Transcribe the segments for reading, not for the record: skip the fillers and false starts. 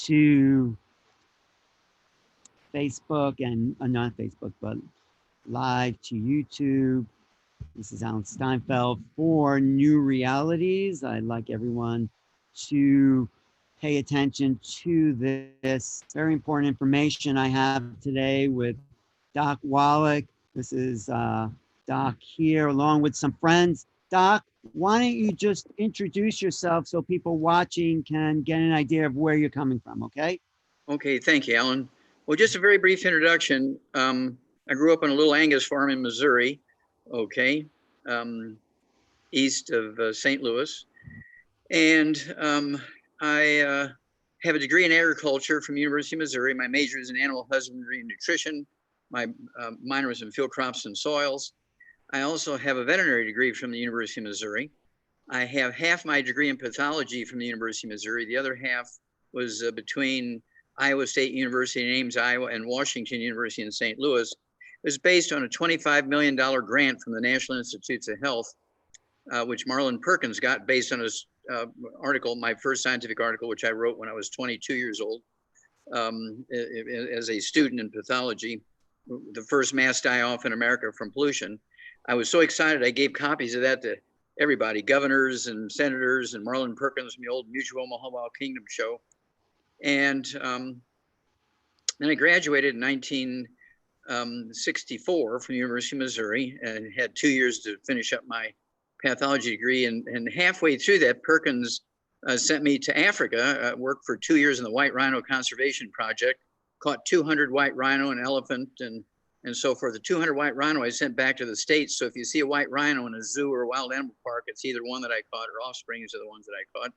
to Facebook and not Facebook, but live to YouTube. This is Alan Steinfeld for New Realities. I'd like everyone to pay attention to this very important information I have today with Doc Wallach. This is Doc here along with some friends. Doc, why don't you just introduce yourself so people watching can get an idea of where you're coming from, okay? Okay, thank you, Alan. Well, just a very brief introduction. I grew up on a little Angus farm in Missouri, okay, east of St. Louis. And I have a degree in agriculture from the University of Missouri. My major is in animal husbandry and nutrition. My minor was in field crops and soils. I also have a veterinary degree from the University of Missouri. I have half my degree in pathology from the University of Missouri. The other half was between Iowa State University in Ames, Iowa, and Washington University in St. Louis. It was based on a $25 million grant from the National Institutes of Health, which Marlon Perkins got based on his article, my first scientific article, which I wrote when I was 22 years old as a student in pathology, the first mass die-off in America from pollution. I was so excited, I gave copies of that to everybody, governors and senators and Marlon Perkins from the old Mutual Omaha Kingdom show. And then I graduated in 1964 from the University of Missouri and had 2 years to finish up my pathology degree. And halfway through that, Perkins sent me to Africa, worked for 2 years in the White Rhino Conservation Project, caught 200 white rhino and elephant and so forth. The 200 white rhino I sent back to the States. So if you see a white rhino in a zoo or a wild animal park, it's either one that I caught or offsprings of the ones that I caught.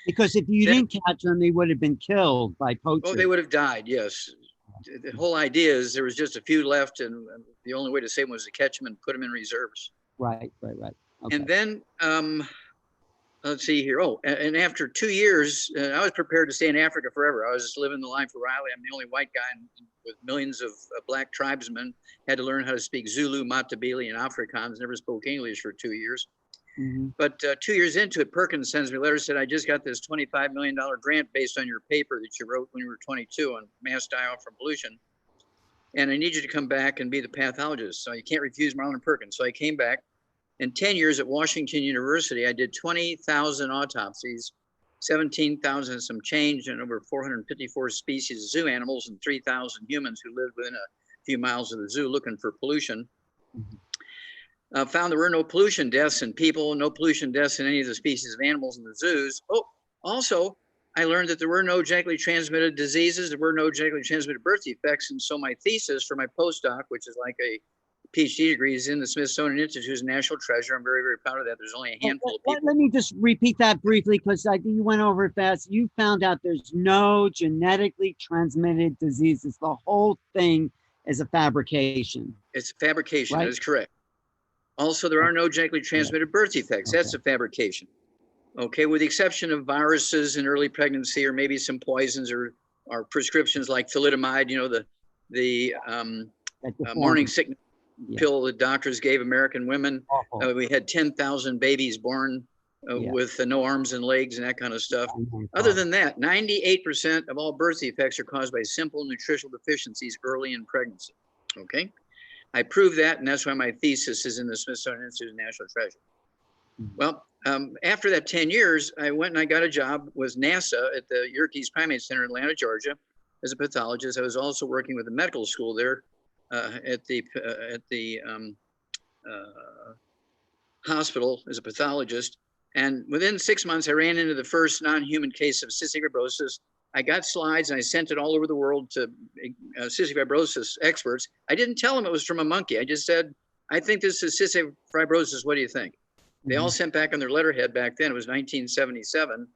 Because if you didn't catch them, they would have been killed by poachers. Oh, they would have died, yes. The whole idea is there was just a few left, and the only way to save them was to catch them and put them in reserves. Right. Okay. And then, let's see here. Oh, and after 2 years, I was prepared to stay in Africa forever. I was just living the life of Riley. I'm the only white guy with millions of black tribesmen. Had to learn how to speak Zulu, Matabele, and Afrikaans. Never spoke English for 2 years. Mm-hmm. But 2 years into it, Perkins sends me a letter, said, I just got this $25 million grant based on your paper that you wrote when you were 22 on mass die-off from pollution. And I need you to come back and be the pathologist. So you can't refuse Marlon Perkins. So I came back. In 10 years at Washington University, I did 20,000 autopsies, 17,000 and some change, and over 454 species of zoo animals and 3,000 humans who lived within a few miles of the zoo looking for pollution. Mm-hmm. Found there were no pollution deaths in people, no pollution deaths in any of the species of animals in the zoos. Oh, also, I learned that there were no genetically transmitted diseases, there were no genetically transmitted birth defects. And so my thesis for my postdoc, which is like a PhD degree, is in the Smithsonian Institute's National Treasure. I'm very, very proud of that. There's only a handful of people. Let me just repeat that briefly because I think you went over it fast. You found out there's no genetically transmitted diseases. The whole thing is a fabrication. It's a fabrication, right? That is correct. Also, there are no genetically transmitted birth defects. That's a fabrication. Okay, with the exception of viruses in early pregnancy or maybe some poisons or prescriptions like thalidomide, you know, the morning sickness pill that doctors gave American women. We had 10,000 babies born with no arms and legs and that kind of stuff. Other than that, 98% of all birth defects are caused by simple nutritional deficiencies early in pregnancy. Okay. I proved that, and that's why my thesis is in the Smithsonian Institute's National Treasure. Well, after that 10 years, I went and I got a job with NASA at the Yerkes Primate Center in Atlanta, Georgia, as a pathologist. I was also working with the medical school there at the hospital as a pathologist. And within 6 months, I ran into the first non-human case of cystic fibrosis. I got slides and I sent it all over the world to cystic fibrosis experts. I didn't tell them it was from a monkey. I just said, I think this is cystic fibrosis. What do you think? They all sent back on their letterhead back then. It was 1977.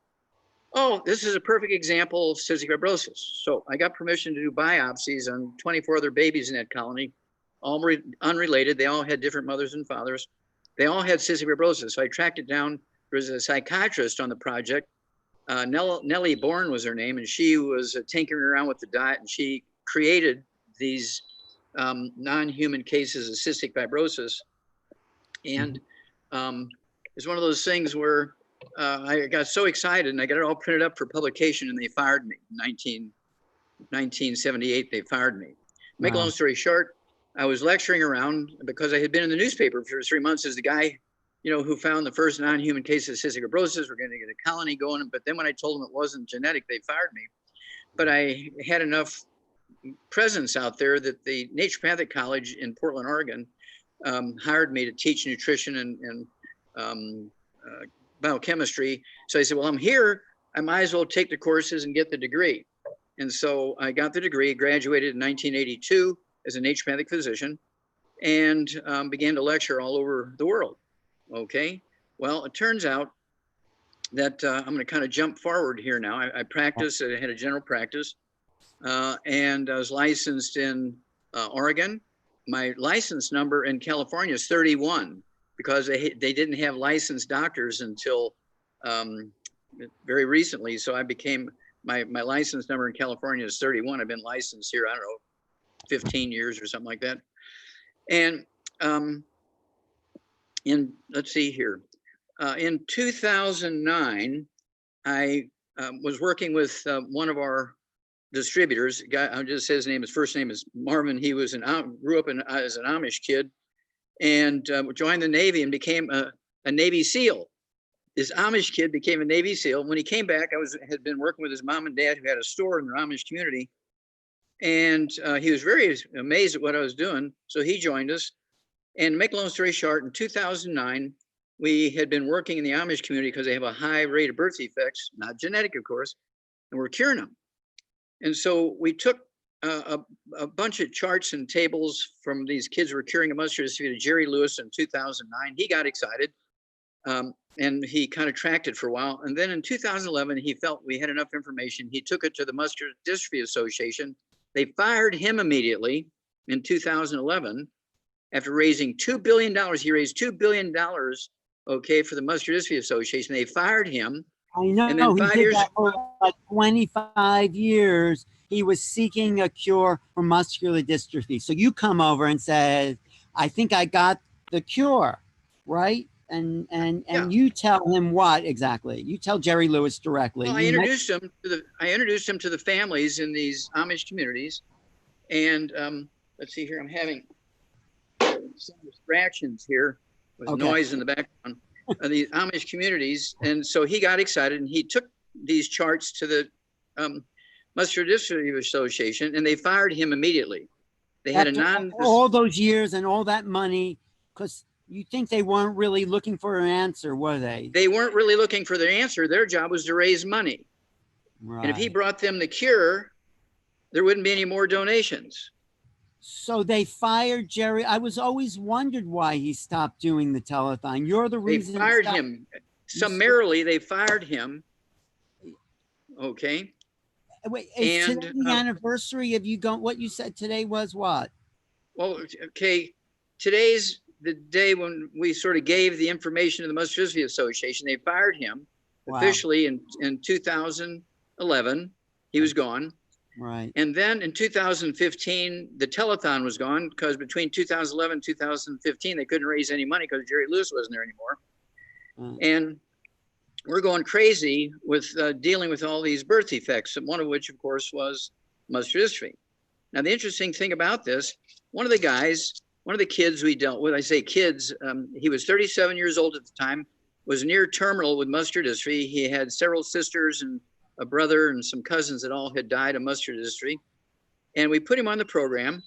Oh, this is a perfect example of cystic fibrosis. So I got permission to do biopsies on 24 other babies in that colony, all unrelated. They all had different mothers and fathers. They all had cystic fibrosis. So I tracked it down. There was a psychiatrist on the project. Nellie Bourne was her name, and she was tinkering around with the diet, and she created these non-human cases of cystic fibrosis. And it's one of those things where I got so excited and I got it all printed up for publication and they fired me. 1978, they fired me. Make a long story short, I was lecturing around because I had been in the newspaper for 3 months as the guy, who found the first non-human case of cystic fibrosis. We're going to get a colony going. But then when I told them it wasn't genetic, they fired me. But I had enough presence out there that the Naturopathic College in Portland, Oregon, hired me to teach nutrition and biochemistry. So I said, well, I'm here. I might as well take the courses and get the degree. And so I got the degree, graduated in 1982 as a naturopathic physician, and began to lecture all over the world. Okay. Well, it turns out that I'm going to kind of jump forward here now. I practiced, I had a general practice, and I was licensed in Oregon. My license number in California is 31 because they didn't have licensed doctors until very recently. So I became, my license number in California is 31. I've been licensed here, I don't know, 15 years or something like that. And let's see here. In 2009, I was working with one of our distributors. Guy, I'll just say his name. His first name is Marvin. He was grew up as an Amish kid, and joined the Navy and became a Navy SEAL. This Amish kid became a Navy SEAL. When he came back, had been working with his mom and dad who had a store in the Amish community, and he was very amazed at what I was doing. So he joined us. And to make a long story short, in 2009, we had been working in the Amish community because they have a high rate of birth defects, not genetic, of course, and we're curing them. And so we took a bunch of charts and tables from these kids who were curing a muscular dystrophy to Jerry Lewis in 2009. He got excited, and he kind of tracked it for a while. And then in 2011, he felt we had enough information. He took it to the Muscular Dystrophy Association. They fired him immediately in 2011 after raising $2 billion. He raised $2 billion, okay, for the Muscular Dystrophy Association. They fired him. I know, and then he did that for like 25 years. He was seeking a cure for muscular dystrophy. So you come over and say, I think I got the cure, right? And Yeah. you tell him what exactly? You tell Jerry Lewis directly. Well, I introduced him to the families in these Amish communities. And let's see here, I'm having some distractions here with noise in the background of the Amish communities. And so he got excited and he took these charts to the Muscular Dystrophy Association, and they fired him immediately. They had all those years and all that money, because you think they weren't really looking for an answer, were they? They weren't really looking for their answer. Their job was to raise money. Right. And if he brought them the cure, there wouldn't be any more donations. So they fired Jerry. I was always wondered why he stopped doing the telethon. You're the reason. They fired him. Summarily, they fired him. Okay. Wait, is today the anniversary of you going? What you said today was what? Well, okay. Today's the day when we sort of gave the information to the Muscular Dystrophy Association. They fired him officially in 2011. He was gone. Right. And then in 2015, the telethon was gone because between 2011 and 2015, they couldn't raise any money because Jerry Lewis wasn't there anymore. And we're going crazy with dealing with all these birth defects, one of which, of course, was muscular dystrophy. Now, the interesting thing about this, one of the kids we dealt with, I say kids, he was 37 years old at the time, was near terminal with muscular dystrophy. He had several sisters and a brother and some cousins that all had died of muscular dystrophy. And we put him on the program.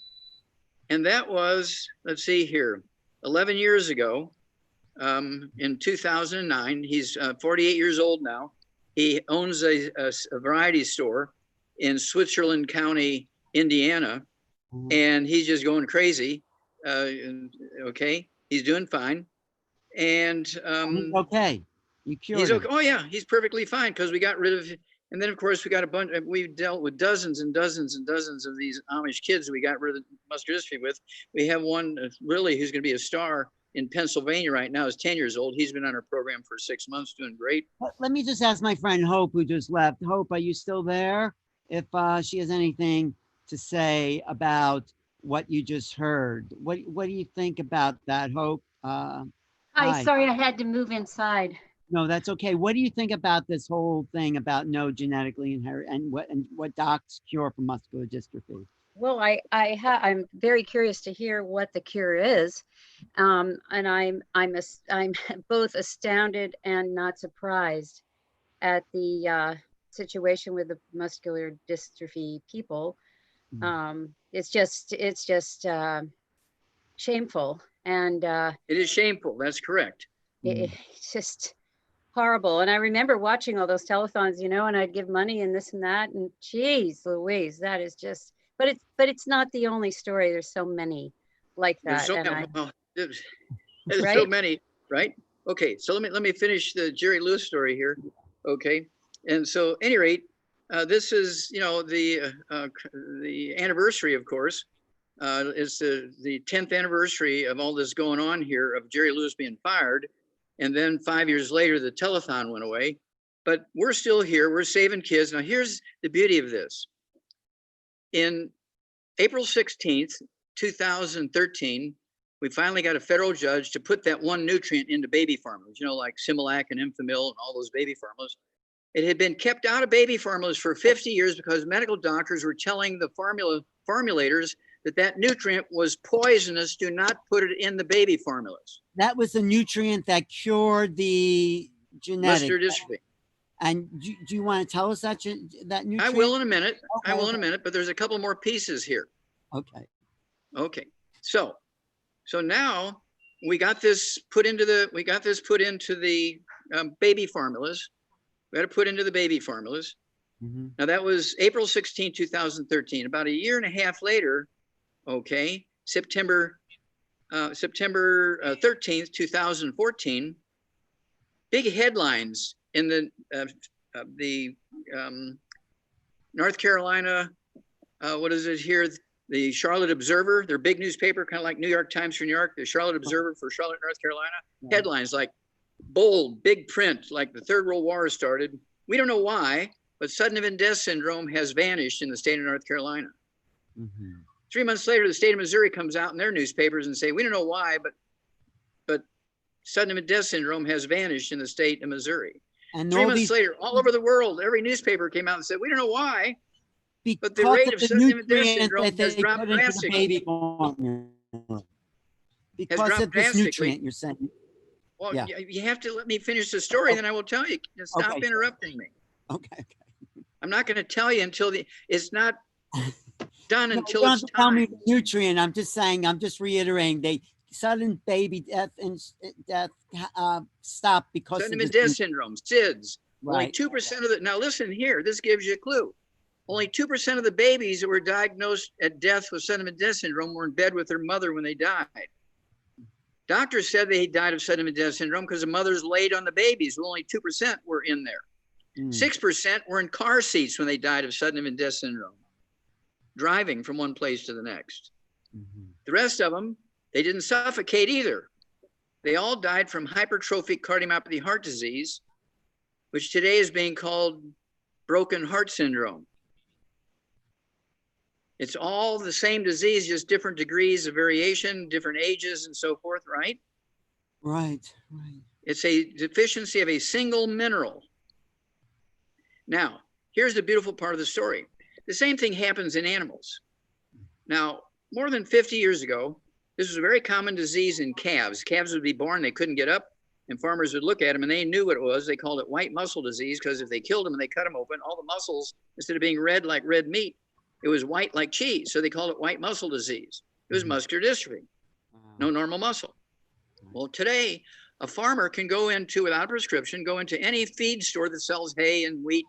And that was, let's see here, 11 years ago, in 2009. He's 48 years old now. He owns a variety store in Switzerland County, Indiana. And he's just going crazy. Okay, he's doing fine. And he's okay. You cured he's him. okay. Oh yeah, he's perfectly fine because we got rid of. And then of course we got a bunch. We've dealt with dozens and dozens and dozens of these Amish kids we got rid of muscular dystrophy with. We have one really who's going to be a star in Pennsylvania right now. Is 10 years old. He's been on our program for 6 months, doing great. Let me just ask my friend Hope, who just left. Hope, are you still there? If she has anything to say about what you just heard, what do you think about that, Hope? Hi, sorry, I had to move inside. No, that's okay. What do you think about this whole thing about no genetically inherit and what docs cure for muscular dystrophy? Well, I'm very curious to hear what the cure is, and I'm both astounded and not surprised at the situation with the muscular dystrophy people. Mm. It's just shameful, and It is shameful. That's correct. Mm. it's just horrible. And I remember watching all those telethons, and I'd give money and this and that, and geez Louise, that is just. But it's not the only story. There's so many like There's that, so and many, well, there's so right. many, right? Okay, so let me finish the Jerry Lewis story here. Okay, and so at any rate, this is the anniversary, of course. It's the 10th anniversary of all this going on here of Jerry Lewis being fired, and then 5 years later the telethon went away. But we're still here. We're saving kids. Now here's the beauty of this. In April 16th, 2013, we finally got a federal judge to put that one nutrient into baby formulas, like Similac and Enfamil and all those baby formulas. It had been kept out of baby formulas for 50 years because medical doctors were telling the formulators that nutrient was poisonous. Do not put it in the baby formulas. That was the nutrient that cured the genetic. Muscular dystrophy. And do you want to tell us that nutrient? I will in a minute. Okay, I will in a minute, but there's a couple more pieces here. Okay. Okay. So now we got this put into the baby formulas. We got to put into the baby formulas. Mm-hmm. Now that was April 16, 2013. About a year and a half later, okay, September 13th, 2014, big headlines in the North Carolina, what is it here? The Charlotte Observer, their big newspaper, kind of like New York Times for New York, the Charlotte Observer for Charlotte, North Carolina. Yeah. Headlines like bold, big print, like the Third World War started. We don't know why, but sudden event death syndrome has vanished in the state of North Carolina. Mm-hmm. 3 months later, the state of Missouri comes out in their newspapers and say, we don't know why, but sudden event death syndrome has vanished in the state of Missouri. And 3 months later, all over the world, every newspaper came out and said, we don't know why, but the rate of sudden event death syndrome has dropped drastically. Because of this nutrient, you're saying. Well, yeah. You have to let me finish the story, then I will tell you. Stop interrupting me. Okay. I'm not going to tell you until it's not done until you it's don't time. tell me the nutrient. I'm just reiterating. Sudden baby death and death stop because sudden of event death syndrome, SIDS. Right. Only 2% of the. Now listen here. This gives you a clue. Only 2% of the babies that were diagnosed at death with sudden event death syndrome were in bed with their mother when they died. Doctors said they died of sudden event death syndrome because the mothers laid on the babies. Well, only 2% were in there. 6% were in car seats when they died of sudden event death syndrome, driving from one place to the next. Mm-hmm. The rest of them, they didn't suffocate either. They all died from hypertrophic cardiomyopathy heart disease, which today is being called broken heart syndrome. It's all the same disease, just different degrees of variation, different ages and so forth, right? Right. It's a deficiency of a single mineral. Now, here's the beautiful part of the story. The same thing happens in animals. Now, more than 50 years ago, this was a very common disease in calves. Calves would be born, they couldn't get up, and farmers would look at them and they knew what it was. They called it white muscle disease because if they killed them and they cut them open, all the muscles, instead of being red like red meat, it was white like cheese. So they called it white muscle disease. It was muscular dystrophy, no normal muscle. Well, today, a farmer can go into, without a prescription, go into any feed store that sells hay and wheat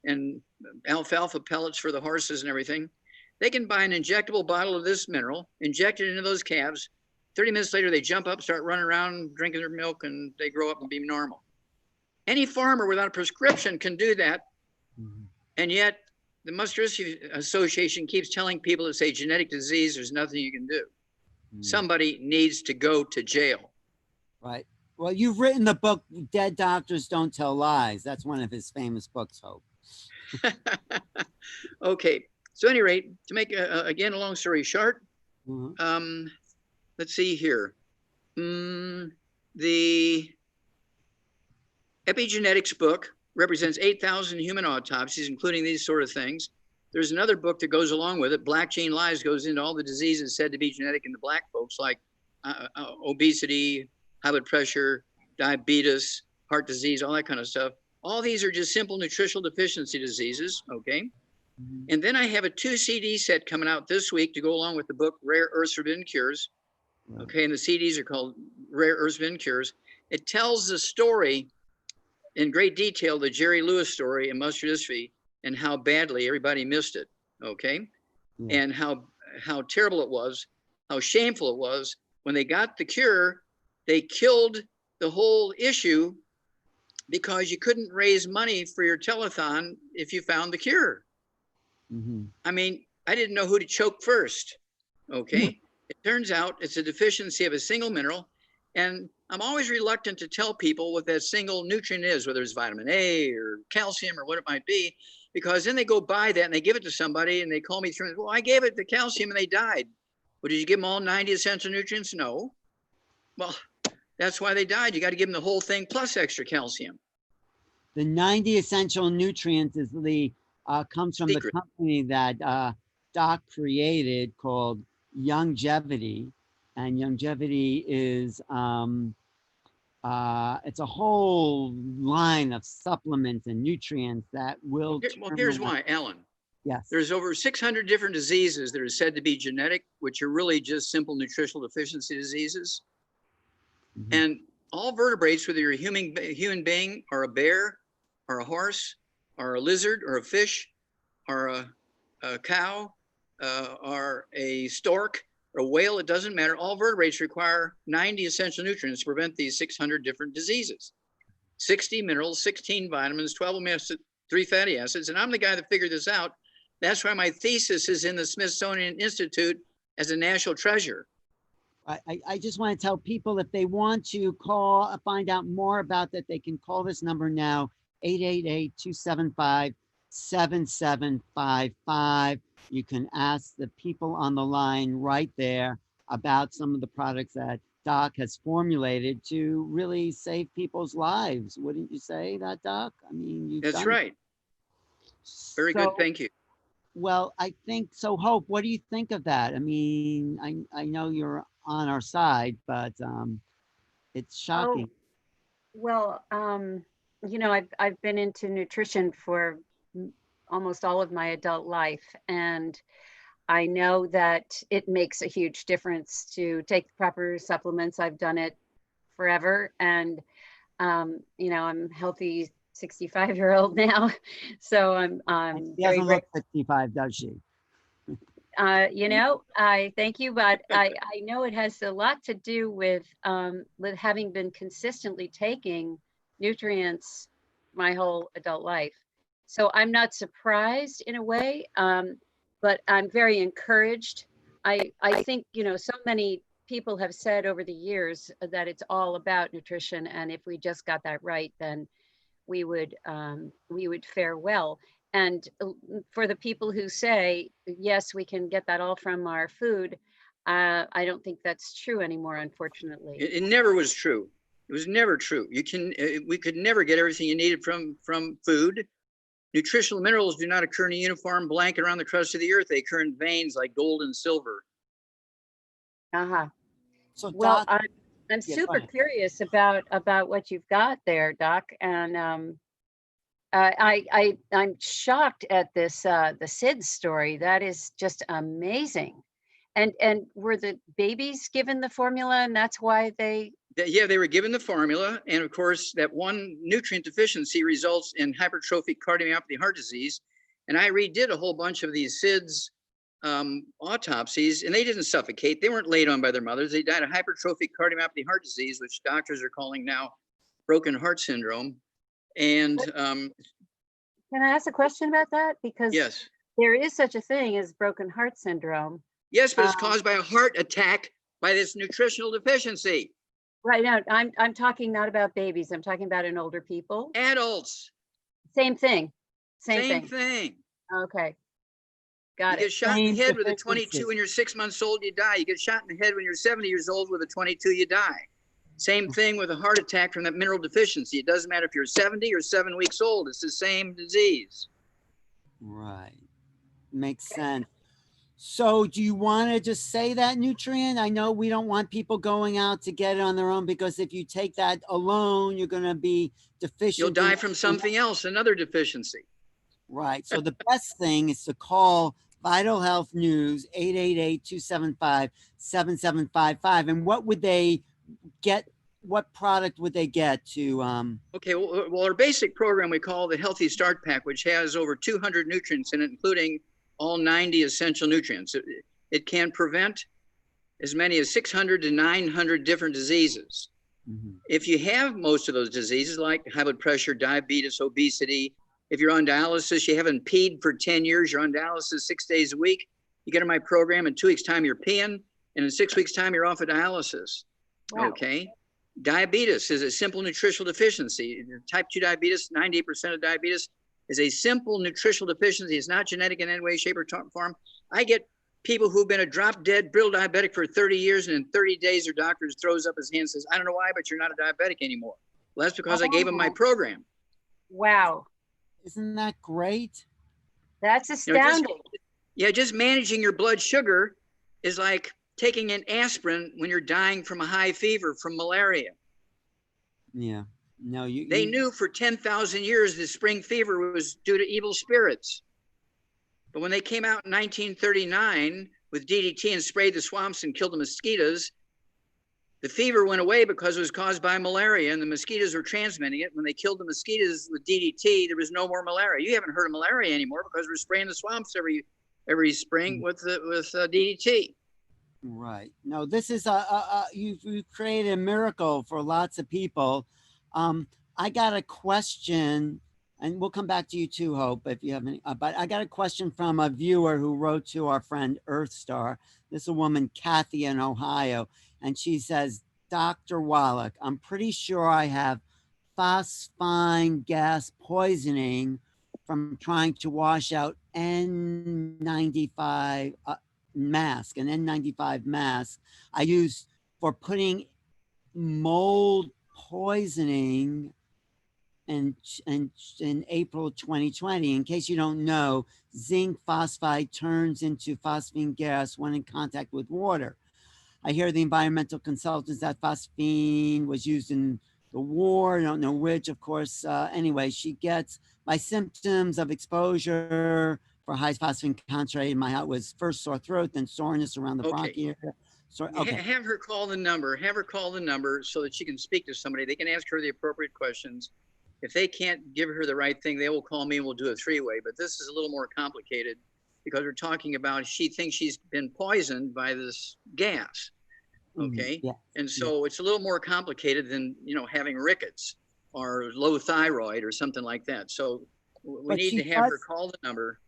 and alfalfa pellets for the horses and everything. They can buy an injectable bottle of this mineral, inject it into those calves. 30 minutes later, they jump up, start running around, drinking their milk, and they grow up and be normal. Any farmer without a prescription can do that. Mm-hmm. And yet, the Muscular Dystrophy Association keeps telling people it's a genetic disease, there's nothing you can do. Mm-hmm. Somebody needs to go to jail. Right. Well, you've written the book, Dead Doctors Don't Tell Lies. That's one of his famous books, Hope. Okay. So at any rate, to make, again, a long story short, let's see here. epigenetics book represents 8,000 human autopsies, including these sort of things. There's another book that goes along with it. Black Gene Lies goes into all the diseases said to be genetic in the black folks, like obesity, high blood pressure, diabetes, heart disease, all that kind of stuff. All these are just simple nutritional deficiency diseases, okay? Mm-hmm. And then I have a 2 CD set coming out this week to go along with the book, Rare Earths Forbidden Cures, okay? And the CDs are called Rare Earths Forbidden Cures. It tells the story in great detail, the Jerry Lewis story in muscular dystrophy, and how badly everybody missed it, okay? Yeah. And how terrible it was, how shameful it was. When they got the cure, they killed the whole issue because you couldn't raise money for your telethon if you found the cure. Mm-hmm. I mean, I didn't know who to choke first, okay? It turns out it's a deficiency of a single mineral, and I'm always reluctant to tell people what that single nutrient is, whether it's vitamin A or calcium or what it might be, because then they go buy that and they give it to somebody and they call me through, well, I gave it the calcium and they died. Well, did you give them all 90 essential nutrients? No. Well, that's why they died. You got to give them the whole thing plus extra calcium. The 90 essential nutrients is the comes from the company that Doc created called Longevity, and Longevity is it's a whole line of supplements and nutrients that will. Well, here's why, Alan. Yes. There's over 600 different diseases that are said to be genetic, which are really just simple nutritional deficiency diseases. Mm-hmm. And all vertebrates, whether you're a human being or a bear or a horse or a lizard or a fish or a cow or a stork or a whale, it doesn't matter. All vertebrates require 90 essential nutrients to prevent these 600 different diseases. 60 minerals, 16 vitamins, 12 omega-3 fatty acids. And I'm the guy that figured this out. That's why my thesis is in the Smithsonian Institute as a national treasure. I just want to tell people, if they want to call, find out more about that, they can call this number now, 888-275-7755. You can ask the people on the line right there about some of the products that Doc has formulated to really save people's lives. Wouldn't you say that, Doc? I mean, that's right. Very good. Thank you. Well, I think so. Hope, what do you think of that? I mean, I know you're on our side, but it's shocking. Oh, well, you know, I've been into nutrition for almost all of my adult life, and I know that it makes a huge difference to take the proper supplements. I've done it forever, and you know, I'm healthy 65-year-old now, so I'm she doesn't look 65, does she? You know, I thank you, but I know it has a lot to do with having been consistently taking nutrients my whole adult life. So I'm not surprised in a way, but I'm very encouraged. I think, you know, so many people have said over the years that it's all about nutrition, and if we just got that right, then we would fare well. And for the people who say, yes, we can get that all from our food, I don't think that's true anymore, unfortunately. It never was true. It was never true. We could never get everything you needed from food. Nutritional minerals do not occur in a uniform blanket around the crust of the earth. They occur in veins like gold and silver. So, well, Doc, I'm super curious about what you've got there, Doc, and I'm shocked at this the SIDS story. That is just amazing. And were the babies given the formula, and that's why they? Yeah, they were given the formula, and of course, that one nutrient deficiency results in hypertrophic cardiomyopathy heart disease. And I redid a whole bunch of these SIDS autopsies, and they didn't suffocate. They weren't laid on by their mothers. They died of hypertrophic cardiomyopathy heart disease, which doctors are calling now broken heart syndrome. And can I ask a question about that? Because yes, there is such a thing as broken heart syndrome. Yes, but it's caused by a heart attack by this nutritional deficiency. Right now, I'm talking not about babies. I'm talking about in older people. Adults. Same thing. Same thing. Okay. Got it. You get shot in the head with a 22 when you're 6 months old, you die. You get shot in the head when you're 70 years old with a 22, you die. Same thing with a heart attack from that mineral deficiency. It doesn't matter if you're 70 or 7 weeks old. It's the same disease. Right. Makes sense. So do you want to just say that nutrient? I know we don't want people going out to get it on their own, because if you take that alone, you're going to be deficient. You'll die from something else, another deficiency. Right. So the best thing is to call Vital Health News, 888-275-7755. And what would they get? What product would they get to? Okay, well, our basic program we call the Healthy Start Pack, which has over 200 nutrients in it, including all 90 essential nutrients. It can prevent as many as 600 to 900 different diseases. Mhm. If you have most of those diseases, like high blood pressure, diabetes, obesity, if you're on dialysis, you haven't peed for 10 years, you're on dialysis 6 days a week, you get in my program, in 2 weeks' time, you're peeing, and in 6 weeks' time, you're off of dialysis. Wow. Okay. Diabetes is a simple nutritional deficiency. Type 2 diabetes, 98% of diabetes is a simple nutritional deficiency. It's not genetic in any way, shape, or form. I get people who've been a drop dead brittle diabetic for 30 years, and in 30 days, their doctor throws up his hand and says, I don't know why, but you're not a diabetic anymore. Well, that's because I gave them my program. Wow. Isn't that great? That's astounding. Just managing your blood sugar is like taking an aspirin when you're dying from a high fever from malaria. Yeah. No, They knew for 10,000 years the spring fever was due to evil spirits. But when they came out in 1939 with DDT and sprayed the swamps and killed the mosquitoes, the fever went away because it was caused by malaria, and the mosquitoes were transmitting it. When they killed the mosquitoes with DDT, there was no more malaria. You haven't heard of malaria anymore because we're spraying the swamps every spring with DDT. Right. No, this is you've created a miracle for lots of people. I got a question, and we'll come back to you too, Hope, if you have any. But I got a question from a viewer who wrote to our friend Earthstar. This is a woman, Kathy, in Ohio, and she says, Dr. Wallach, I'm pretty sure I have phosphine gas poisoning from trying to wash out N95 mask, an N95 mask I use for putting mold poisoning in April 2020. In case you don't know, zinc phosphide turns into phosphine gas when in contact with water. I hear the environmental consultants that phosphine was used in the war. I don't know which, of course. Anyway, she gets my symptoms of exposure for high phosphine concentrate in my heart was first sore throat, then soreness around the bronchi. Have her call the number. Have her call the number so that she can speak to somebody. They can ask her the appropriate questions. If they can't give her the right thing, they will call me and we'll do a three-way. But this is a little more complicated because we're talking about she thinks she's been poisoned by this gas. Okay. Yeah. And so it's a little more complicated than, having rickets or low thyroid or something like that. So we need to have her call the number.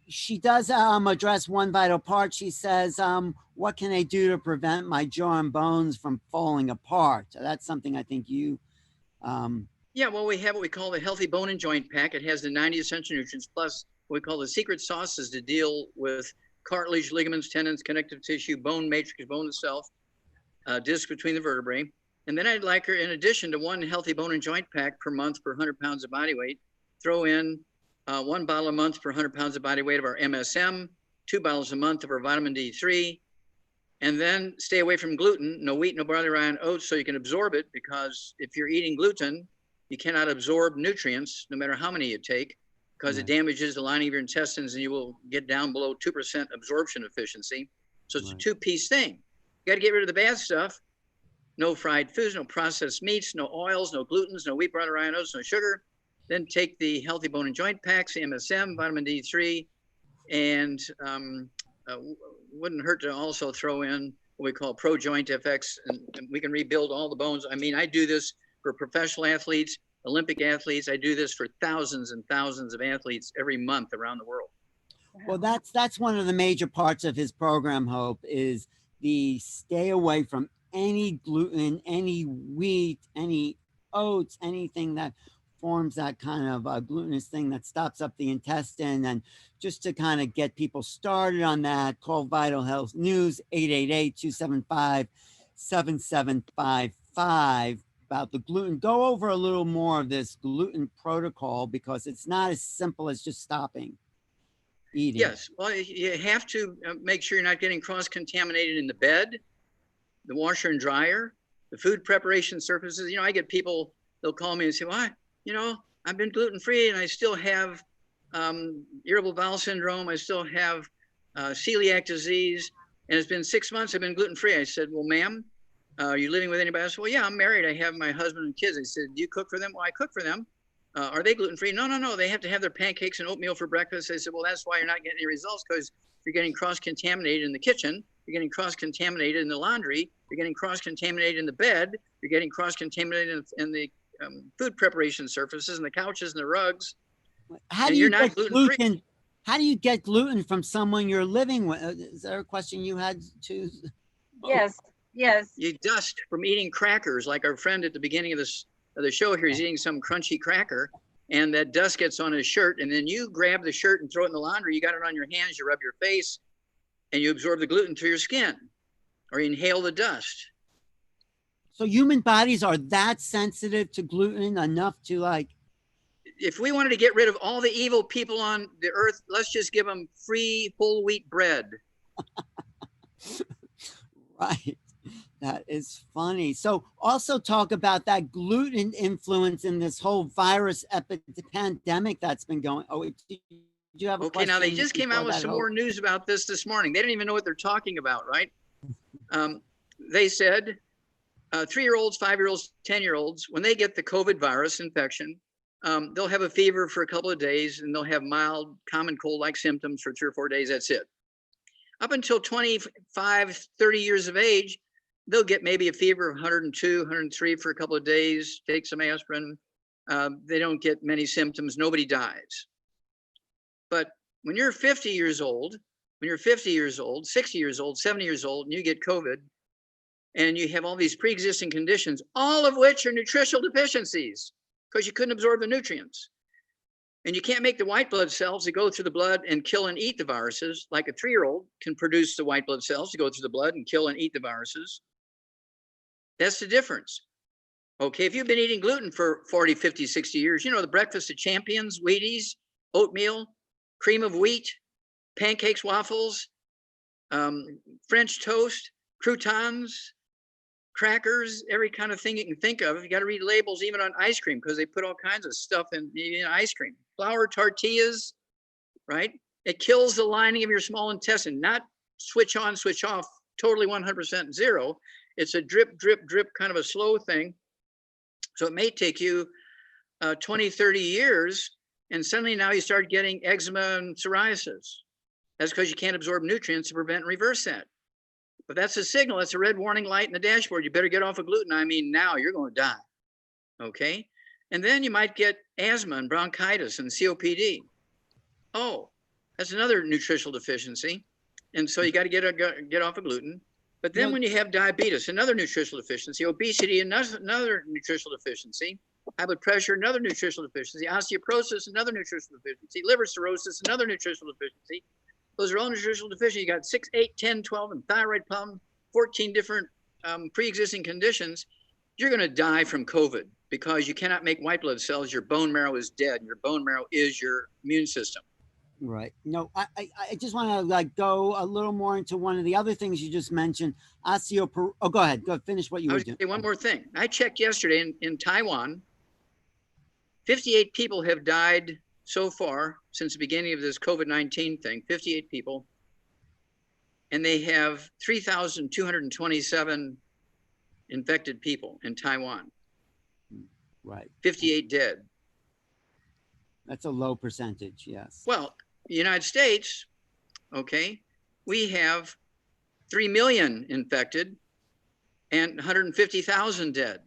She does address one vital part. She says, what can I do to prevent my jaw and bones from falling apart? So that's something I think you... Yeah, well, we have what we call the Healthy Bone and Joint Pack. It has the 90 essential nutrients plus what we call the secret sauces to deal with cartilage, ligaments, tendons, connective tissue, bone matrix, bone itself, disc between the vertebrae. And then I'd like her, in addition to one Healthy Bone and Joint Pack per month per 100 pounds of body weight, throw in 1 bottle a month per 100 pounds of body weight of our MSM, 2 bottles a month of our vitamin D3, and then stay away from gluten, no wheat, no barley, rye, and oats, so you can absorb it, because if you're eating gluten, you cannot absorb nutrients, no matter how many you take, because it damages the lining of your intestines and you will get down below 2% absorption efficiency. So it's a two-piece thing. You got to get rid of the bad stuff. No fried foods, no processed meats, no oils, no glutens, no wheat, barley, rye, and oats, no sugar. Then take the Healthy Bone and Joint Packs, the MSM, vitamin D3, and wouldn't hurt to also throw in what we call Pro Joint FX, and we can rebuild all the bones. I mean, I do this for professional athletes, Olympic athletes. I do this for thousands and thousands of athletes every month around the world. Well, that's one of the major parts of his program, Hope, is the stay away from any gluten, any wheat, any oats, anything that forms that kind of glutinous thing that stops up the intestine. And just to kind of get people started on that, call Vital Health News, 888-275-7755. 5 about the gluten. Go over a little more of this gluten protocol because it's not as simple as just stopping eating. Yes, well, you have to make sure you're not getting cross-contaminated in the bed, the washer and dryer, the food preparation surfaces. You know, I get people, they'll call me and say, well, I've been gluten-free and I still have irritable bowel syndrome. I still have celiac disease. And it's been 6 months I've been gluten-free. I said, well, ma'am, are you living with anybody else? Well, yeah, I'm married. I have my husband and kids. I said, do you cook for them? Well, I cook for them. Are they gluten-free? No. They have to have their pancakes and oatmeal for breakfast. I said, well, that's why you're not getting any results, because you're getting cross-contaminated in the kitchen. You're getting cross-contaminated in the laundry. You're getting cross-contaminated in the bed. You're getting cross-contaminated in the food preparation surfaces and the couches and the rugs. How do you get gluten? How do you get gluten from someone you're living with? Is there a question you had to? Yes. You dust from eating crackers, like our friend at the beginning of the show here. He's eating some crunchy cracker, and that dust gets on his shirt, and then you grab the shirt and throw it in the laundry. You got it on your hands. You rub your face, and you absorb the gluten through your skin, or you inhale the dust. So human bodies are that sensitive to gluten enough to like. If we wanted to get rid of all the evil people on the earth, let's just give them free whole wheat bread. Right. That is funny. So also talk about that gluten influence in this whole virus pandemic that's been going. Oh, did you have a question? Now they just came out with some more news about this morning. They didn't even know what they're talking about, right? They said 3-year-olds, 5-year-olds, 10-year-olds, when they get the COVID virus infection, they'll have a fever for a couple of days and they'll have mild common cold-like symptoms for 3 or 4 days. That's it. Up until 25, 30 years of age, they'll get maybe a fever of 102, 103 for a couple of days, take some aspirin. They don't get many symptoms. Nobody dies. But when you're 50 years old, 60 years old, 70 years old, and you get COVID, and you have all these pre-existing conditions, all of which are nutritional deficiencies because you couldn't absorb the nutrients. And you can't make the white blood cells that go through the blood and kill and eat the viruses, like a 3-year-old can produce the white blood cells to go through the blood and kill and eat the viruses. That's the difference. Okay, if you've been eating gluten for 40, 50, 60 years, you know, the breakfast of champions, Wheaties, oatmeal, cream of wheat, pancakes, waffles, French toast, croutons, crackers, every kind of thing you can think of. You got to read labels even on ice cream because they put all kinds of stuff in ice cream. Flour tortillas, right? It kills the lining of your small intestine, not switch on, switch off, totally 100% zero. It's a drip, drip, drip kind of a slow thing. So it may take you 20, 30 years, and suddenly now you start getting eczema and psoriasis. That's because you can't absorb nutrients to prevent and reverse that. But that's a signal. That's a red warning light in the dashboard. You better get off of gluten. I mean, now you're going to die. Okay. And then you might get asthma and bronchitis and COPD. Oh, that's another nutritional deficiency. And so you got to get off of gluten. But then when you have diabetes, another nutritional deficiency, obesity, another nutritional deficiency, high blood pressure, another nutritional deficiency, osteoporosis, another nutritional deficiency, liver cirrhosis, another nutritional deficiency. Those are all nutritional deficiencies. You got 6, 8, 10, 12, and thyroid problem, 14 different pre-existing conditions. You're going to die from COVID because you cannot make white blood cells. Your bone marrow is dead. Your bone marrow is your immune system. Right. No, I just want to like go a little more into one of the other things you just mentioned. Oh, go ahead. Go finish what you were doing. One more thing. I checked yesterday in Taiwan. 58 people have died so far since the beginning of this COVID-19 thing. 58 people, and they have 3,227 infected people in Taiwan. Right. 58 dead. That's a low percentage. Yes. Well, the United States, okay, we have 3 million infected and 150,000 dead.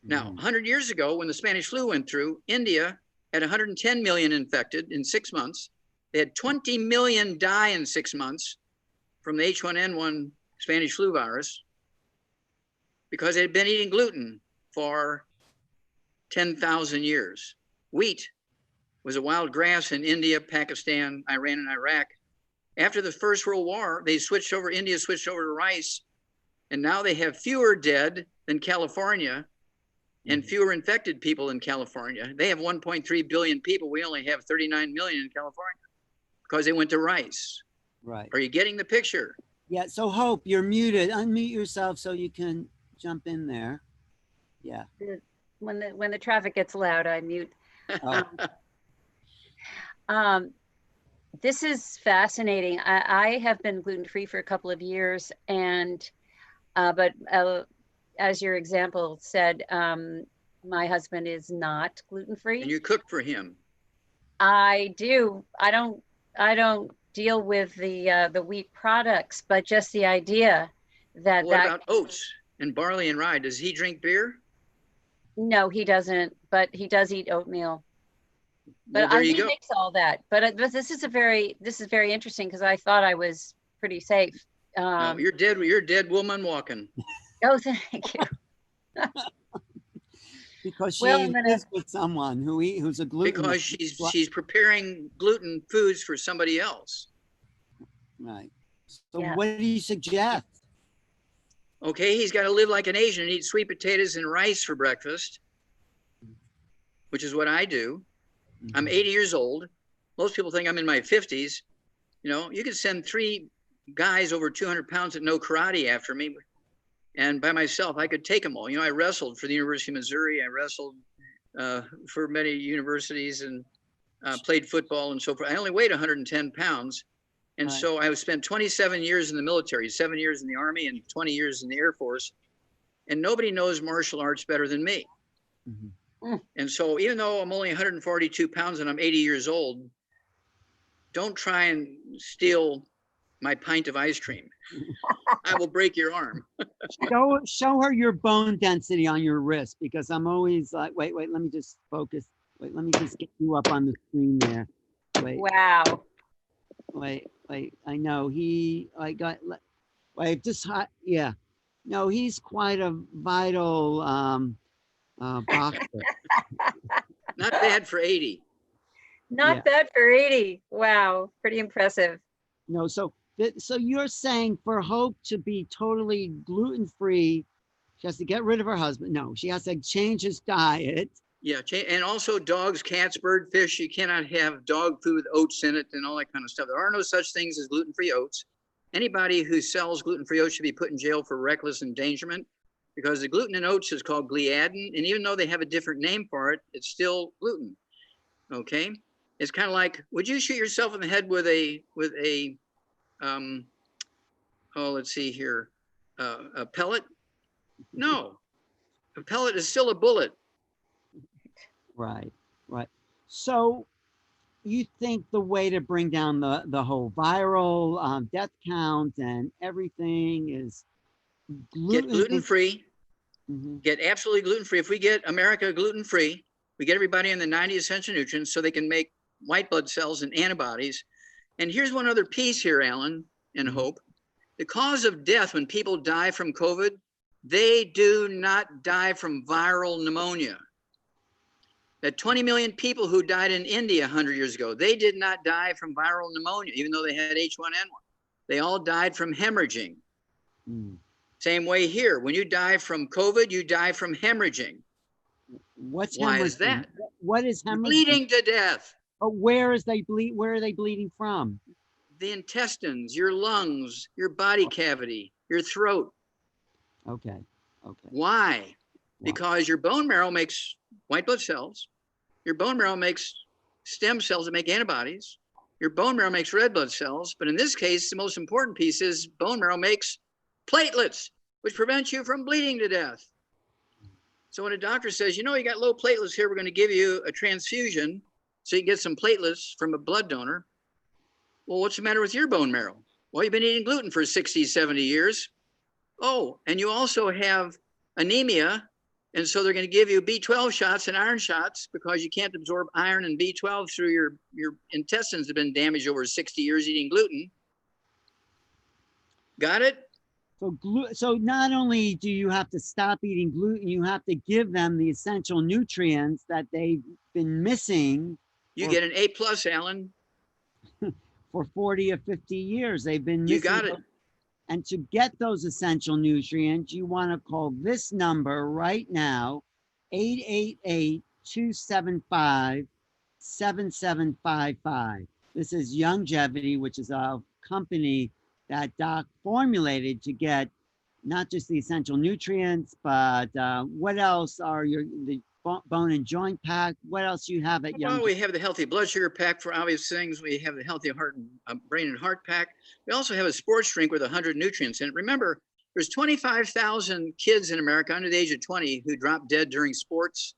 Now, 100 years ago, when the Spanish flu went through, India had 110 million infected in 6 months. They had 20 million die in 6 months from the H1N1 Spanish flu virus because they had been eating gluten for 10,000 years. Wheat was a wild grass in India, Pakistan, Iran, and Iraq. After the First World War, India switched over to rice, And now they have fewer dead than California and fewer infected people in California. They have 1.3 billion people. We only have 39 million in California because they went to rice. Right. Are you getting the picture? Yeah. So Hope, you're muted. Unmute yourself so you can jump in there. Yeah. When the traffic gets loud, I mute. Oh, This is fascinating. I have been gluten-free for a couple of years, and but as your example said, my husband is not gluten-free. And you cook for him. I do. I don't deal with the wheat products, but just the idea that What about oats and barley and rye? Does he drink beer? No, he doesn't, but he does eat oatmeal. Well, But there I you do go. mix all that. But this is very interesting because I thought I was pretty safe. No, you're dead. You're a dead woman walking. Oh, thank you. because she Well, I'm gonna- lives with someone who's a gluten. Because she's preparing gluten foods for somebody else. Right. So Yeah. what do you suggest? Okay, he's got to live like an Asian and eat sweet potatoes and rice for breakfast, which is what I do. I'm 80 years old. Most people think I'm in my 50s. You know, you could send 3 guys over 200 pounds that know karate after me. And by myself, I could take them all. You know, I wrestled for the University of Missouri. I wrestled for many universities and played football and so forth. I only weighed 110 pounds. And Right. so I spent 27 years in the military, 7 years in the Army and 20 years in the Air Force. And nobody knows martial arts better than me. Mhm. And so even though I'm only 142 pounds and I'm 80 years old, don't try and steal my pint of ice cream. I will break your arm. Show her your bone density on your wrist, because I'm always like, wait, let me just focus. Wait, let me just get you up on the screen there. Wait, Wow. wait, I know yeah. No, he's quite a vital boxer. Not bad for 80. Not Yeah. bad for 80. Wow, pretty impressive. No, so you're saying for Hope to be totally gluten-free, she has to get rid of her husband. No, she has to change his diet. Yeah, and also dogs, cats, bird, fish. You cannot have dog food with oats in it and all that kind of stuff. There are no such things as gluten-free oats. Anybody who sells gluten-free oats should be put in jail for reckless endangerment, because the gluten in oats is called gliadin, and even though they have a different name for it, it's still gluten. Okay, it's kind of like, would you shoot yourself in the head with a let's see here, a pellet? No, a pellet is still a bullet. Right. So you think the way to bring down the whole viral death count and everything is Get gluten-free. Mhm. Get absolutely gluten-free. If we get America gluten-free, we get everybody in the 90 essential nutrients so they can make white blood cells and antibodies. And here's one other piece here, Alan and Hope. The cause of death when people die from COVID, they do not die from viral pneumonia. That 20 million people who died in India 100 years ago, they did not die from viral pneumonia, even though they had H1N1. They all died from hemorrhaging. Mm. Same way here. When you die from COVID, you die from hemorrhaging. What's Why hemorrhaging? is that? What is hemorrhaging? Bleeding to death. But where are they bleeding from? The intestines, your lungs, your body cavity, your throat. Okay. Why? Because your bone marrow makes white blood cells. Your bone marrow makes stem cells that make antibodies. Your bone marrow makes red blood cells. But in this case, the most important piece is bone marrow makes platelets, which prevents you from bleeding to death. So when a doctor says, you know, you got low platelets here, we're going to give you a transfusion so you can get some platelets from a blood donor. Well, what's the matter with your bone marrow? Well, you've been eating gluten for 60, 70 years. Oh, and you also have anemia. And so they're going to give you B12 shots and iron shots because you can't absorb iron and B12 through your intestines have been damaged over 60 years eating gluten. Got it? So not only do you have to stop eating gluten, you have to give them the essential nutrients that they've been missing. You get an A+, Alan. For 40 or 50 years. They've been missing. You got it. And to get those essential nutrients, you want to call this number right now, 888-275-7755. This is Longevity, which is a company that Doc formulated to get not just the essential nutrients, but what else are the bone and joint pack? What else you have at Young? Well, we have the healthy blood sugar pack for obvious things. We have the healthy heart and brain and heart pack. We also have a sports drink with 100 nutrients in it. Remember, there's 25,000 kids in America under the age of 20 who drop dead during sports.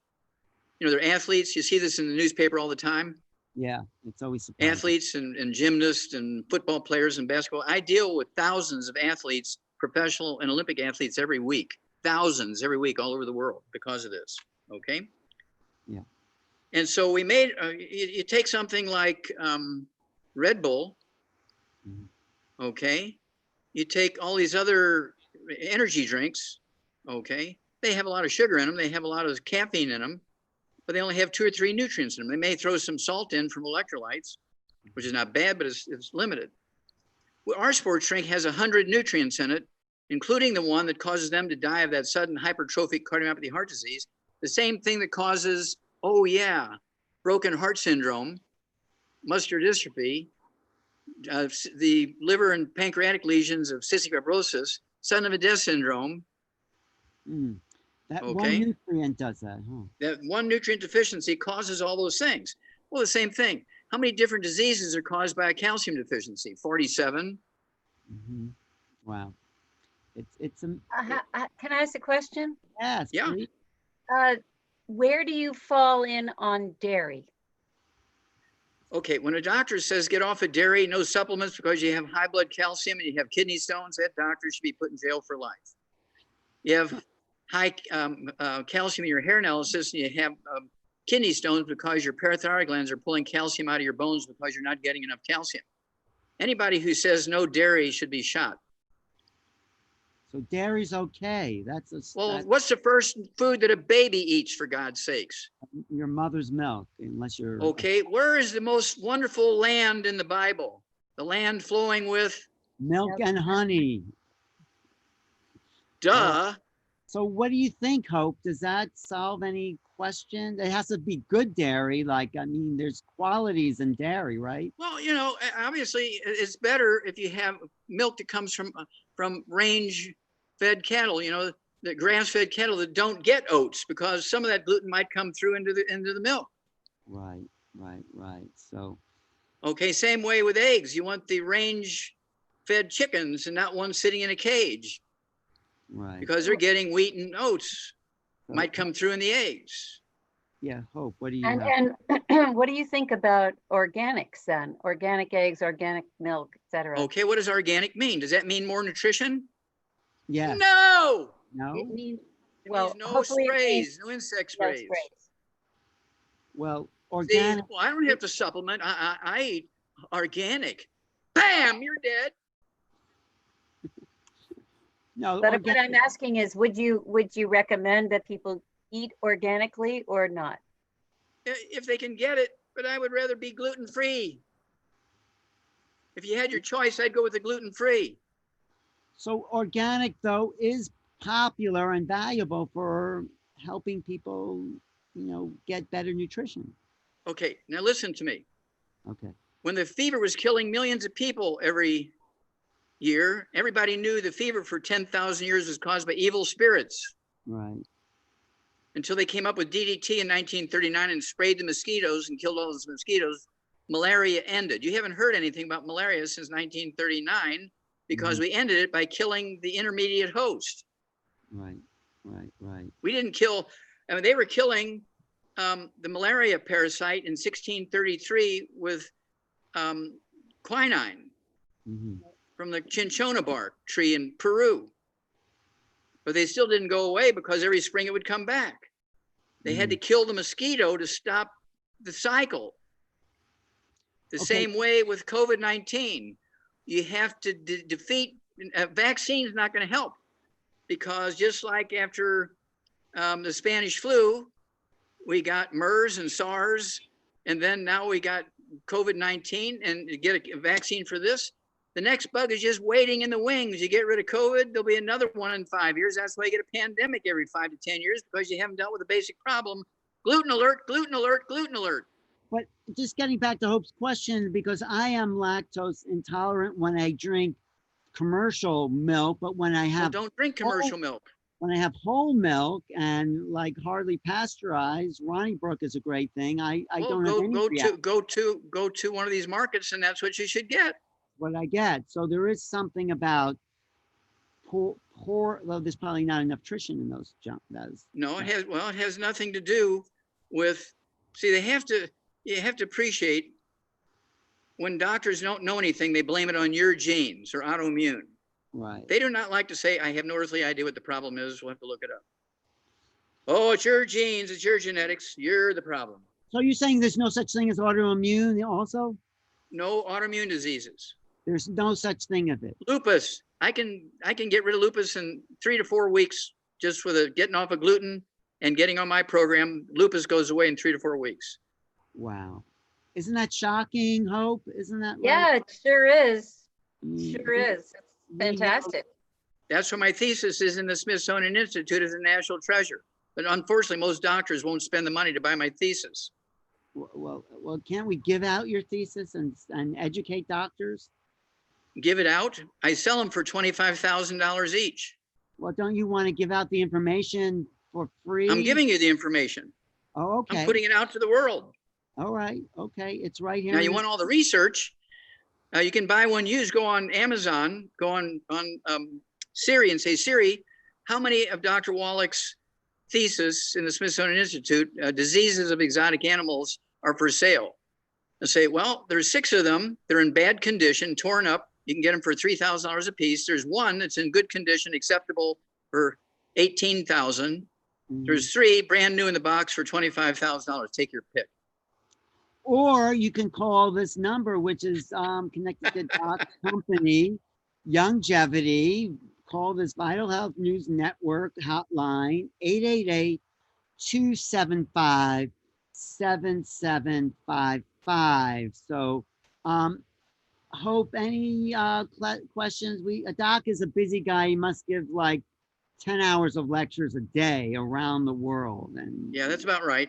You know, they're athletes. You see this in the newspaper all the time. Yeah, it's always surprising. Athletes and gymnasts and football players and basketball. I deal with thousands of athletes, professional and Olympic athletes every week, thousands every week all over the world because of this. Okay. Yeah. And so we made, you take something like Red Bull. Mm-hmm. Okay. You take all these other energy drinks. Okay. They have a lot of sugar in them. They have a lot of caffeine in them, but they only have 2 or 3 nutrients in them. They may throw some salt in from electrolytes, which is not bad, but it's limited. Well, our sports drink has 100 nutrients in it, including the one that causes them to die of that sudden hypertrophic cardiomyopathy heart disease. The same thing that causes, broken heart syndrome, muscular dystrophy, the liver and pancreatic lesions of cystic fibrosis, sudden death syndrome. That one nutrient does that, huh? That one nutrient deficiency causes all those things. Well, the same thing. How many different diseases are caused by a calcium deficiency? 47. Mm-hmm. Wow. It's can I ask a question? Yes. Yeah. Please. Where do you fall in on dairy? Okay, when a doctor says get off of dairy, no supplements because you have high blood calcium and you have kidney stones, that doctor should be put in jail for life. You have high calcium in your hair analysis and you have kidney stones because your parathyroid glands are pulling calcium out of your bones because you're not getting enough calcium. Anybody who says no dairy should be shot. So dairy's okay. What's the first food that a baby eats, for God's sakes? Your mother's milk, unless you're... Okay, where is the most wonderful land in the Bible? The land flowing with... milk and honey. Duh. So what do you think, Hope? Does that solve any question? It has to be good dairy. There's qualities in dairy, right? Well, obviously it's better if you have milk that comes from range-fed cattle, the grass-fed cattle that don't get oats, because some of that gluten might come through into the milk. Right. So, okay, same way with eggs. You want the range-fed chickens and not one sitting in a cage. Right. Because they're getting wheat and oats. Might come through in the eggs. Yeah, Hope, what do you and what do you think about organics then? Organic eggs, organic milk, etc. Okay, what does organic mean? Does that mean more nutrition? Yeah. No. It means, no sprays, no insect sprays. Well, organic. I don't have to supplement. I eat organic. Bam, you're dead. No, but what I'm asking is, would you recommend that people eat organically or not? If they can get it, but I would rather be gluten-free. If you had your choice, I'd go with the gluten-free. So organic, though, is popular and valuable for helping people, get better nutrition. Okay, now listen to me. Okay. When the fever was killing millions of people every year, everybody knew the fever for 10,000 years was caused by evil spirits. Right. Until they came up with DDT in 1939 and sprayed the mosquitoes and killed all those mosquitoes, malaria ended. You haven't heard anything about malaria since 1939 because we ended it by killing the intermediate host. Right. We didn't kill, they were killing the malaria parasite in 1633 with quinine. From the cinchona bark tree in Peru. But they still didn't go away because every spring it would come back. They had to kill the mosquito to stop the cycle. The same way with COVID-19. You have to defeat, vaccine is not going to help, because just like after the Spanish flu, we got MERS and SARS, and then now we got COVID-19, and to get a vaccine for this, The next bug is just waiting in the wings. You get rid of COVID, there'll be another one in 5 years. That's why you get a pandemic every 5 to 10 years, because you haven't dealt with the basic problem. Gluten alert, gluten alert, gluten alert. But just getting back to Hope's question, because I am lactose intolerant when I drink commercial milk, but when I Well, have don't drink commercial milk. when I have whole milk and like hardly pasteurized, Ronnie Brook is a great thing. I Well, don't have any reaction go to one of these markets, and that's what you should get. what I get. So there is something about poor, though there's probably not enough nutrition in those junk. No, it has nothing to do with, see, you have to appreciate when doctors don't know anything, they blame it on your genes or autoimmune. Right. They do not like to say, I have no earthly idea what the problem is. We'll have to look it up. Oh, it's your genes, it's your genetics. You're the problem. So you're saying there's no such thing as autoimmune also? No autoimmune diseases. There's no such thing of it. Lupus. I can get rid of lupus in 3 to 4 weeks just with getting off of gluten and getting on my program. Lupus goes away in 3 to 4 weeks. Wow. Isn't that shocking, Hope? Isn't that Yeah, it sure is. like, Sure is. It's fantastic. That's why my thesis is in the Smithsonian Institute as a national treasure. But unfortunately, most doctors won't spend the money to buy my thesis. well, can't we give out your thesis and educate doctors? Give it out. I sell them for $25,000 each. Well, don't you want to give out the information for free? I'm giving you the information. Oh, okay. I'm putting it out to the world. All right. Okay. It's right here. Now, you want all the research? You can buy one used. Go on Amazon. Go on Siri and say, Siri, how many of Dr. Wallach's thesis in the Smithsonian Institute, diseases of exotic animals, are for sale? And say, well, there's 6 of them. They're in bad condition, torn up. You can get them for $3,000 a piece. There's 1 that's in good condition, acceptable for $18,000. Mm-hmm. There's 3 brand new in the box for $25,000. Take your pick. Or you can call this number, which is connected to Doc's company, Longevity. Call this Vital Health News Network hotline, 888-275-7755. So, Hope, any questions? Doc is a busy guy. He must give like 10 hours of lectures a day around the world. And yeah, that's about right.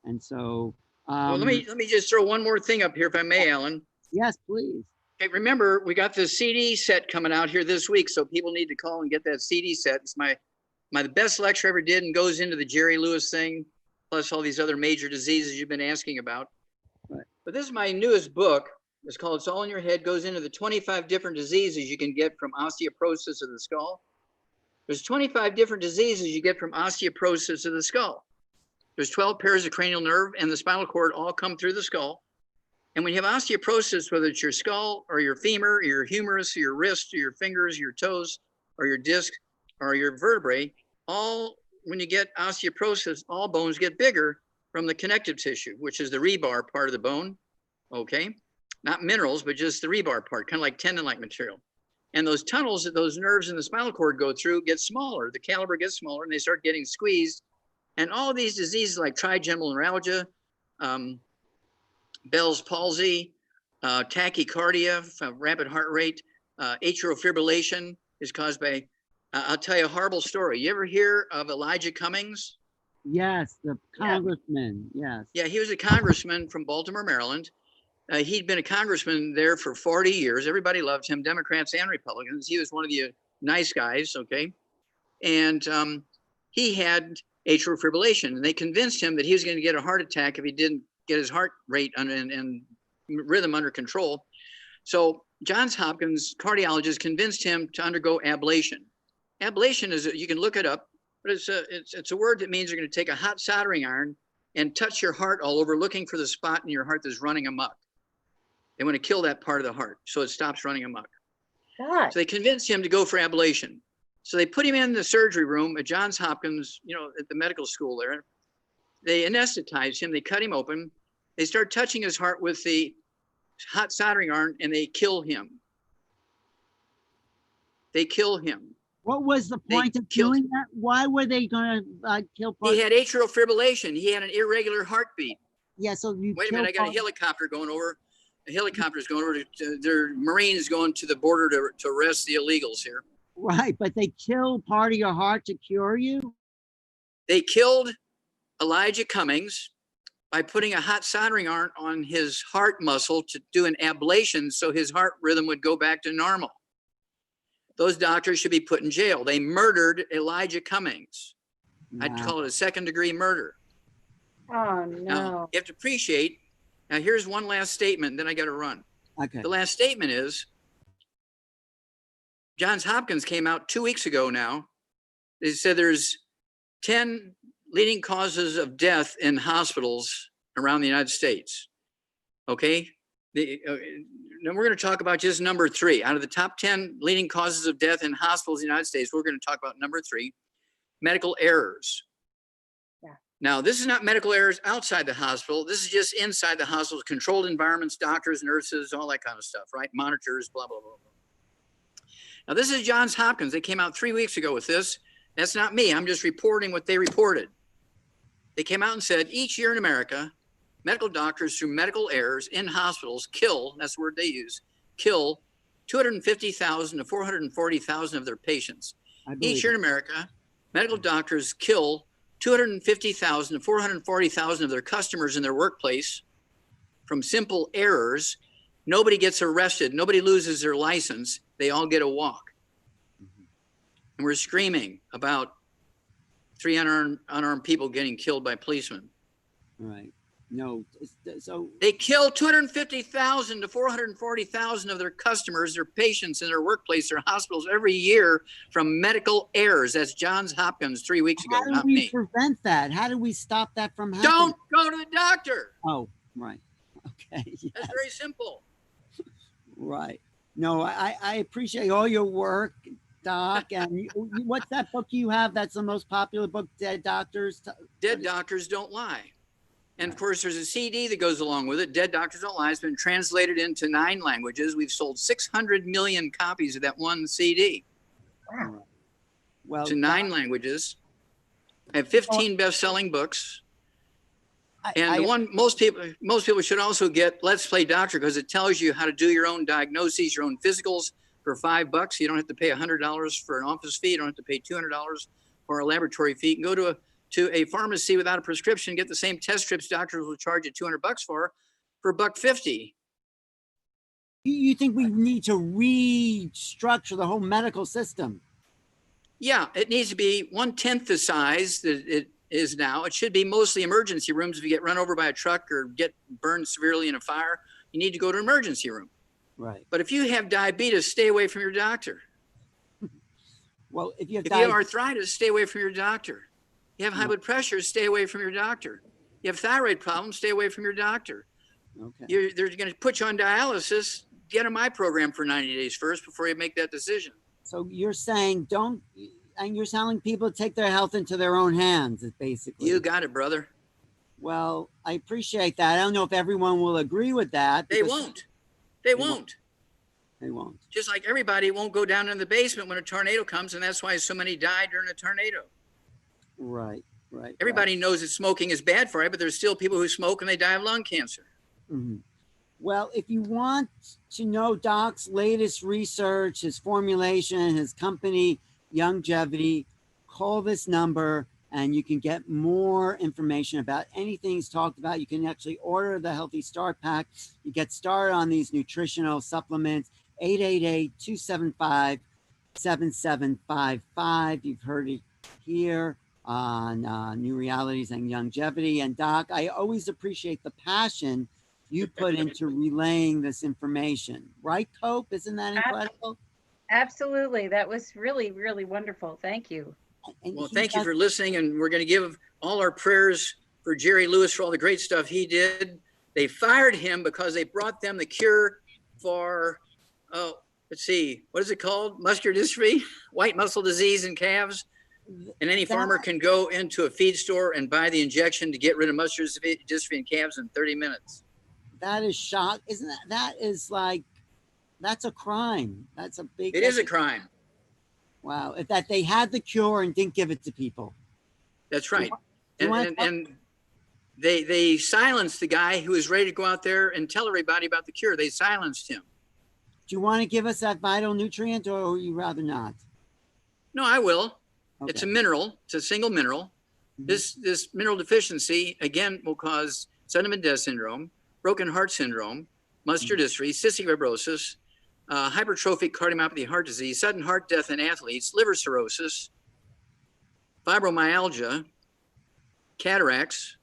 And so, well, let me just throw one more thing up here, if I may, Alan. yes, please. Okay, remember, we got the CD set coming out here this week, so people need to call and get that CD set. It's my best lecture I ever did, and goes into the Jerry Lewis thing, plus all these other major diseases you've been asking about. Right. But this is my newest book. It's called It's All in Your Head. Goes into the 25 different diseases you can get from osteoporosis of the skull. There's 25 different diseases you get from osteoporosis of the skull. There's 12 pairs of cranial nerve and the spinal cord all come through the skull. And when you have osteoporosis, whether it's your skull or your femur, or your humerus, or your wrist, or your fingers, your toes, or your disc, or your vertebrae, when you get osteoporosis, all bones get bigger from the connective tissue, which is the rebar part of the bone. Okay. Not minerals, but just the rebar part, kind of like tendon-like material. And those tunnels that those nerves in the spinal cord go through get smaller. The caliber gets smaller and they start getting squeezed. And all these diseases like trigeminal neuralgia, Bell's palsy, tachycardia, rapid heart rate, atrial fibrillation is caused by, I'll tell you a horrible story. You ever hear of Elijah Cummings? Yes, the congressman. Yes. Yeah, he was a congressman from Baltimore, Maryland. He'd been a congressman there for 40 years. Everybody loved him, Democrats and Republicans. He was one of the nice guys, okay? And he had atrial fibrillation, and they convinced him that he was going to get a heart attack if he didn't get his heart rate and rhythm under control. So Johns Hopkins cardiologist convinced him to undergo ablation. Ablation is, you can look it up, but it's a word that means you're going to take a hot soldering iron and touch your heart all over, looking for the spot in your heart that's running amok. They want to kill that part of the heart so it stops running amok. God. So they convinced him to go for ablation. So they put him in the surgery room at Johns Hopkins, at the medical school there. They anesthetized him. They cut him open. They start touching his heart with the hot soldering iron, and they kill him. They kill him. What was the point of doing that? Why were they going to kill? He had atrial fibrillation. He had an irregular heartbeat. Yeah, so you. Wait a minute, I got a helicopter going over. helicopters going over they're Marines going to the border to arrest the illegals here. Right, but they kill part of your heart to cure you? They killed Elijah Cummings by putting a hot soldering iron on his heart muscle to do an ablation so his heart rhythm would go back to normal. Those doctors should be put in jail. They murdered Elijah Cummings. Wow. I'd call it a second-degree murder. Oh, Now, no. you have to appreciate, now here's one last statement, then I got to run. Okay. The last statement is, Johns Hopkins came out 2 weeks ago now. They said there's 10 leading causes of death in hospitals around the United States. Okay? Then we're going to talk about just number 3. Out of the top 10 leading causes of death in hospitals in the United States, we're going to talk about number 3, medical errors. Yeah. Now, this is not medical errors outside the hospital. This is just inside the hospital, controlled environments, doctors, nurses, all that kind of stuff, right? Monitors, blah, blah, blah, blah. Now, this is Johns Hopkins. They came out 3 weeks ago with this. That's not me. I'm just reporting what they reported. They came out and said each year in America, medical doctors through medical errors in hospitals kill, that's the word they use, kill 250,000 to 440,000 of their patients. Each year in America, medical doctors kill 250,000 to 440,000 of their customers in their workplace from simple errors. Nobody gets arrested. Nobody loses their license. They all get a walk. And we're screaming about 3 unarmed people getting killed by policemen. Right. No. So they kill 250,000 to 440,000 of their customers, their patients in their workplace, their hospitals every year from medical errors. That's Johns Hopkins 3 weeks ago, not me. How do we prevent that? How do we stop that from happening? Don't go to the doctor. Oh, right. Okay. Yes. That's very simple. Right. No, I appreciate all your work, Doc. And what's that book you have that's the most popular book, Dead Doctors? Dead Doctors Don't Lie. And of course, there's a CD that goes along with it. Dead Doctors Don't Lie. It's been translated into 9 languages. We've sold 600 million copies of that one CD. Wow. Well, to 9 languages. I have 15 best-selling books. And the one most people should also get, Let's Play Doctor, because it tells you how to do your own diagnoses, your own physicals for $5. You don't have to pay $100 for an office fee. You don't have to pay $200 for a laboratory fee. You can go to a pharmacy without a prescription, get the same test strips doctors will charge you $200 for $1.50. You think we need to restructure the whole medical system? Yeah, it needs to be 1/10 the size that it is now. It should be mostly emergency rooms. If you get run over by a truck or get burned severely in a fire, you need to go to an emergency room. Right. But if you have diabetes, stay away from your doctor. Well, if you have arthritis, stay away from your doctor. You have high blood pressure, stay away from your doctor. You have thyroid problems, stay away from your doctor. Okay. They're going to put you on dialysis. Get on my program for 90 days first before you make that decision. So you're saying and you're telling people to take their health into their own hands, basically. You got it, brother. Well, I appreciate that. I don't know if everyone will agree with that. They won't. They won't. They won't. Just like everybody won't go down in the basement when a tornado comes, and that's why so many died during a tornado. Right, right. Everybody knows that smoking is bad for you, but there's still people who smoke and they die of lung cancer. Mm-hmm. Well, if you want to know Doc's latest research, his formulation, his company, Longevity, call this number and you can get more information about anything he's talked about. You can actually order the Healthy Start Pack. You get started on these nutritional supplements, 888-275-7755. You've heard it here on New Realities and Longevity. And Doc, I always appreciate the passion you put into relaying this information. Right, Cope? Isn't that incredible? Absolutely. That was really, really wonderful. Thank you. Well, thank you for listening. And we're going to give all our prayers for Jerry Lewis for all the great stuff he did. They fired him because they brought them the cure for, let's see, what is it called? Muscular dystrophy, white muscle disease in calves. And any farmer can go into a feed store and buy the injection to get rid of muscular dystrophy in calves in 30 minutes. That is shock. Isn't that's a crime. That's a big. It is a crime. Wow. That they had the cure and didn't give it to people. That's right. they silenced the guy who was ready to go out there and tell everybody about the cure. They silenced him. Do you want to give us that vital nutrient, or would you rather not? No, I will. Okay. It's a mineral. It's a single mineral. This mineral deficiency, again, will cause sudden death syndrome, broken heart syndrome, muscular dystrophy, cystic fibrosis, hypertrophic cardiomyopathy, heart disease, sudden heart death in athletes, liver cirrhosis, fibromyalgia, cataracts,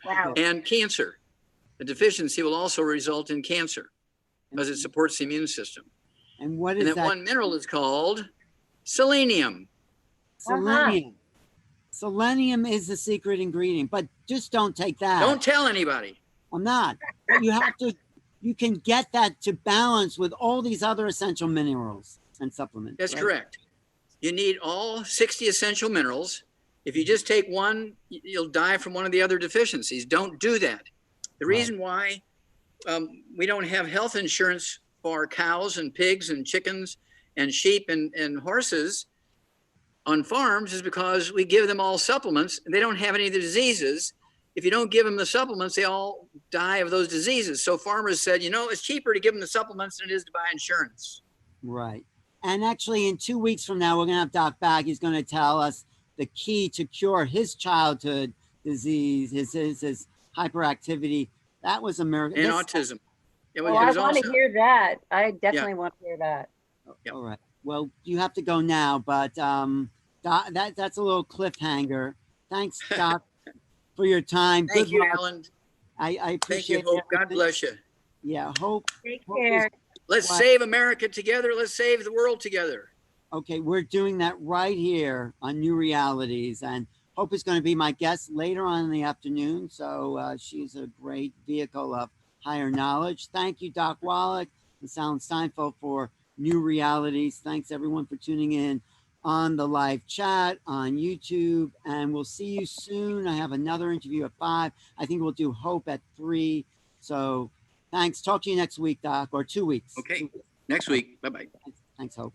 Wow. and cancer. The deficiency will also result in cancer because it supports the immune system. And what And is that that? one mineral is called selenium. Selenium. Selenium is the secret ingredient, but just don't take that. Don't tell anybody. I'm not. But you have to, you can get that to balance with all these other essential minerals and supplements. That's right? correct. You need all 60 essential minerals. If you just take one, you'll die from one of the other deficiencies. Don't do that. The reason why we don't have health insurance for cows and pigs and chickens and sheep and horses on farms is because we give them all supplements and they don't have any of the diseases. If you don't give them the supplements, they all die of those diseases. So farmers said, you know, it's cheaper to give them the supplements than it is to buy insurance. Right. And actually, in 2 weeks from now, we're going to have Doc back. He's going to tell us the key to cure his childhood disease, his hyperactivity. That was a miracle. And autism. It was, Well, it I was want to also, hear that. I definitely want to hear that. Yep. All right. Well, you have to go now, but Doc, that's a little cliffhanger. Thanks, Doc, for your time. Thank Good you, luck. Alan. I Thank appreciate you, Hope. God everything. bless you. Yeah, Hope. Take Hope is- care. Let's What? save America together. Let's save the world together. Okay, we're doing that right here on New Realities, and Hope is going to be my guest later on in the afternoon. So she's a great vehicle of higher knowledge. Thank you, Doc Wallach and Alan Steinfeld, for New Realities. Thanks everyone for tuning in on the live chat on YouTube, and we'll see you soon. I have another interview at 5. I think we'll do Hope at 3. So thanks. Talk to you next week, Doc, or 2 weeks. Okay. 2 weeks. Next week. Bye-bye. Thanks, Hope.